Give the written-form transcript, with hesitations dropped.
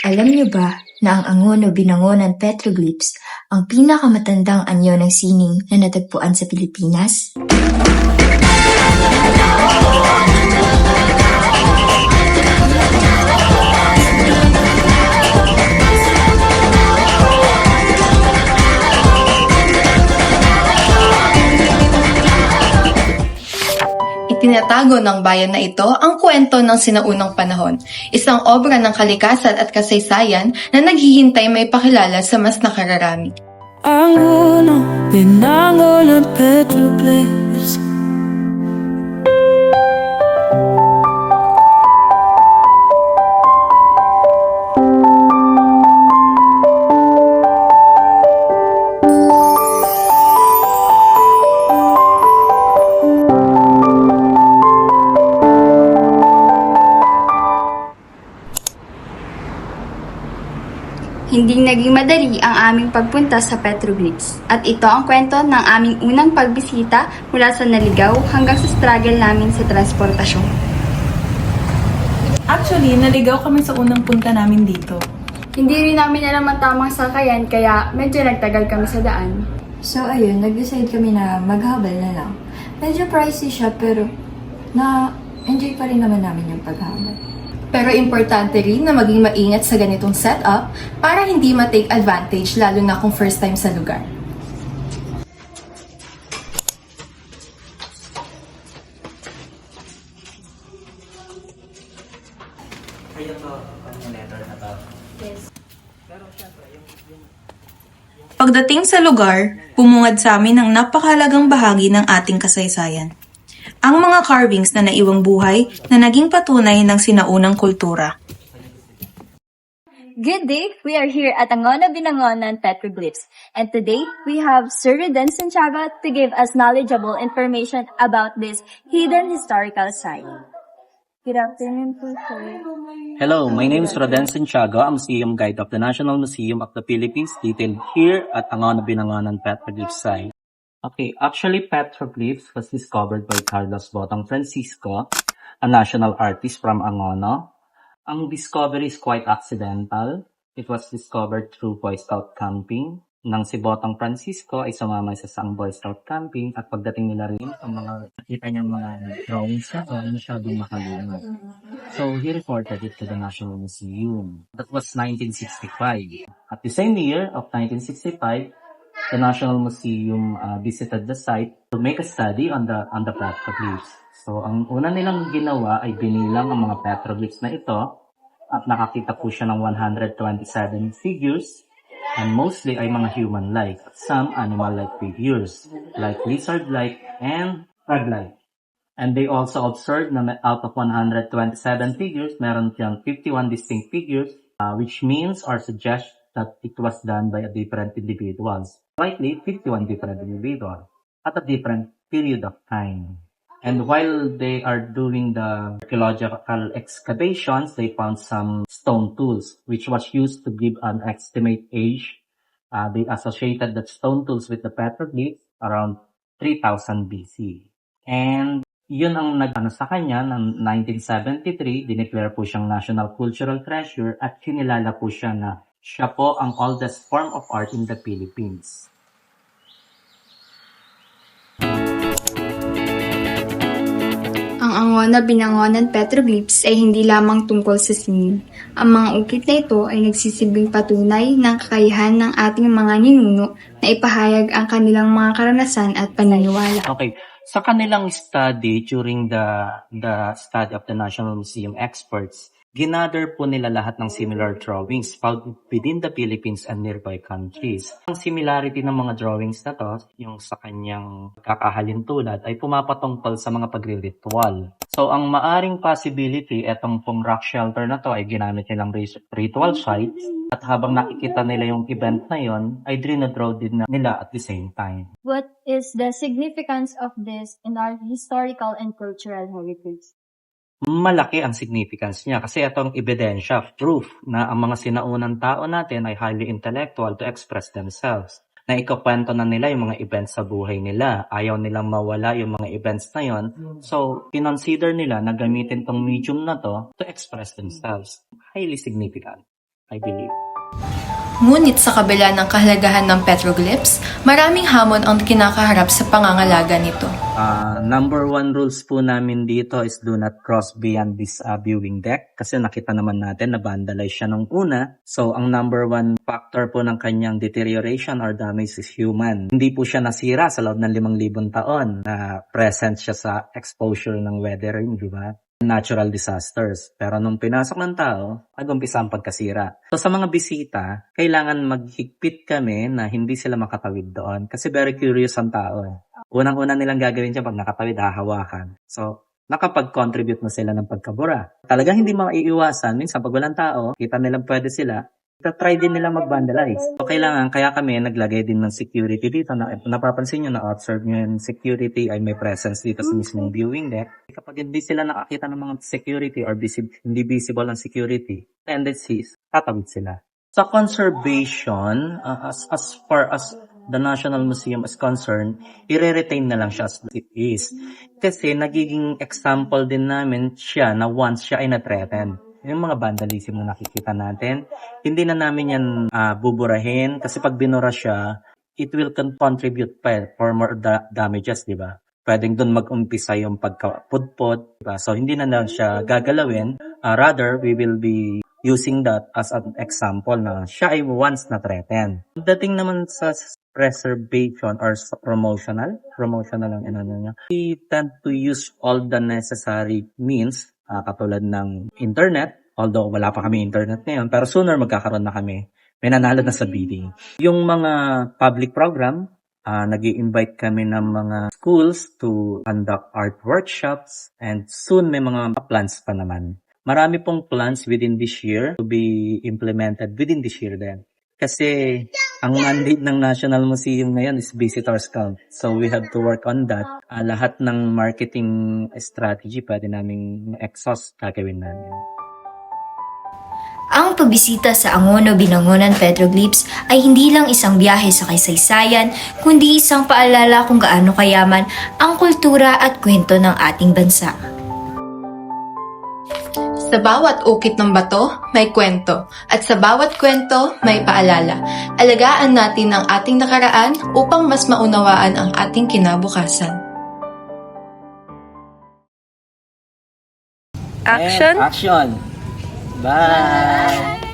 Alam niyo ba na ang angon o binangonan petroglyphs ang pinakamatandang anyo ng sining na natagpuan sa Pilipinas? Itinatago ng bayan na ito ang kwento ng sinaunang panahon, isang obra ng kalikasan at kasaysayan na naghihintay may pakilala sa mas nakararami. Angono, binangonan petroglyphs. Hindi naging madali ang aming pagpunta sa petroglyphs. At ito ang kwento ng aming unang pagbisita mula sa naligaw hanggang sa struggle namin sa transportasyon. Actually, naligaw kami sa unang punta namin dito. Hindi rin namin alam ang tamang sakayan kaya medyo nagtagal kami sa daan. So ayun, nag-decide kami na maghabal na lang. Medyo pricey siya pero na-enjoy pa rin naman namin yung paghabal. Pero importante rin na maging maingat sa ganitong setup para hindi ma-take advantage lalo na kung first time sa lugar. Pagdating sa lugar, bumungad sa amin ang napakahalagang bahagi ng ating kasaysayan. Ang mga carvings na naiwang buhay na naging patunay ng sinaunang kultura. Good day! We are here at Angono Binangonan Petroglyphs, and today we have Sir Reden Santiago to give us knowledgeable information about this hidden historical site. Good afternoon po, sir. Hello, my name is Roden Santiago. I'm Museum Guide of the National Museum of the Philippines, detailed here at Angono Binangonan Petroglyph Site. Okay, actually petroglyphs was discovered by Carlos Botang Francisco, a national artist from Angono. Ang discovery is quite accidental. It was discovered through Boy Scout camping. Nang si Botang Francisco ay sumama sa isang Boy Scout camping at pagdating nila rin ang mga nakita niyang mga drawings niya ay masyadong makalunod. So he reported it to the National Museum. That was 1965. At the same year of 1965, the National Museum visited the site to make a study on the petroglyphs. So ang una nilang ginawa ay binilang ang mga petroglyphs na ito at nakakita po siya ng 127 figures. And mostly ay mga human-like, some animal-like figures, like lizard-like and frog-like. And they also observed na out of 127 figures, meron siyang 51 distinct figures, which means or suggests that it was done by a different individuals. Likely 51 different individuals at a different period of time. And while they are doing the archaeological excavations, they found some stone tools, which was used to give an estimate age. They associated the stone tools with the petroglyphs around 3000 BC. And yun ang nag-ano sa kanya, ng 1973, dineclare po siyang National Cultural Treasure at kinilala po siya na siya po ang oldest form of art in the Philippines. Ang Angono Binangonan Petroglyphs ay hindi lamang tungkol sa sining. Ang mga ukit na ito ay nagsisilbing patunay ng kakayahan ng ating mga ninuno na ipahayag ang kanilang mga karanasan at paniniwala. Okay. Sa kanilang study during the study of the National Museum experts, ginather po nila lahat ng similar drawings found within the Philippines and nearby countries. Ang similarity ng mga drawings na to, yung sa kanyang kakahalintulad, ay pumapatungkol sa mga pagriritual. So, ang maaring possibility, etong pong rock shelter na to ay ginamit nilang ritual sites. At habang nakikita nila yung event na yon, ay drinadraw din nila at the same time. What is the significance of this in our historical and cultural heritage? Malaki ang significance niya kasi itong ebidensya, proof na ang mga sinaunang tao natin ay highly intellectual to express themselves. Na ikakwento na nila yung mga events sa buhay nila. Ayaw nilang mawala yung mga events na yon. So, kinonsider nila na gamitin tong medium na to express themselves. Highly significant. I believe. Ngunit sa kabila ng kahalagahan ng petroglyphs, maraming hamon ang kinakaharap sa pangangalaga nito. Number 1 rules po namin dito is do not cross beyond this viewing deck kasi nakita naman natin na vandalize siya nung una. So, ang number 1 factor po ng kanyang deterioration or damage is human. Hindi po siya nasira sa loob ng 5,000 taon na present siya sa exposure ng weathering, di ba? Natural disasters. Pero nung pinasok ng tao, nag-umpisa ang pagkasira. So sa mga bisita, kailangan maghigpit kami na hindi sila makatawid doon kasi very curious ang tao. Unang-una nilang gagawin siya pag nakatawid, hahawakan. So, nakapag-contribute na sila ng pagkabura. Talagang hindi maiiwasan. Minsan pag walang tao, kita nilang pwede sila, try din nila mag-vandalize. So, kaya kami naglagay din ng security dito. Napapansin nyo, na-observe nyo yung security ay may presence dito sa mismong viewing deck. Kapag hindi sila nakakita ng mga security or hindi visible ang security, tendencies, tatawid sila. Sa conservation, as far as the National Museum is concerned, i-retain na lang siya as it is. Kasi nagiging example din namin siya na once siya ay na-threaten. Yung mga vandalism na nakikita natin, hindi na namin yan buburahin kasi pag binura siya, it will contribute for more damages, di ba? Pwedeng doon mag-umpisa yung pagkapudpod, diba? So hindi na lang siya gagalawin. Rather, we will be using that as an example na siya ay once na threaten. Dating naman sa preservation or promotional ang inano niya. We tend to use all the necessary means katulad ng internet, although wala pa kami internet ngayon, pero sooner magkakaroon na kami. May nanalo na sa bidding. Yung mga public program, nag-i-invite kami ng mga schools to conduct art workshops and soon may mga plans pa naman. Marami pong plans within this year to be implemented within this year din. Kasi ang mandate ng National Museum ngayon is visitors count. So we have to work on that. Lahat ng marketing strategy pwede naming exhaust gagawin namin. Ang pagbisita sa Angono Binangonan Petroglyphs ay hindi lang isang biyahe sa kasaysayan, kundi isang paalala kung gaano kayaman ang kultura at kwento ng ating bansa. Sa bawat ukit ng bato, may kwento. At sa bawat kwento, may paalala. Alagaan natin ang ating nakaraan upang mas maunawaan ang ating kinabukasan. Action! And action! Bye!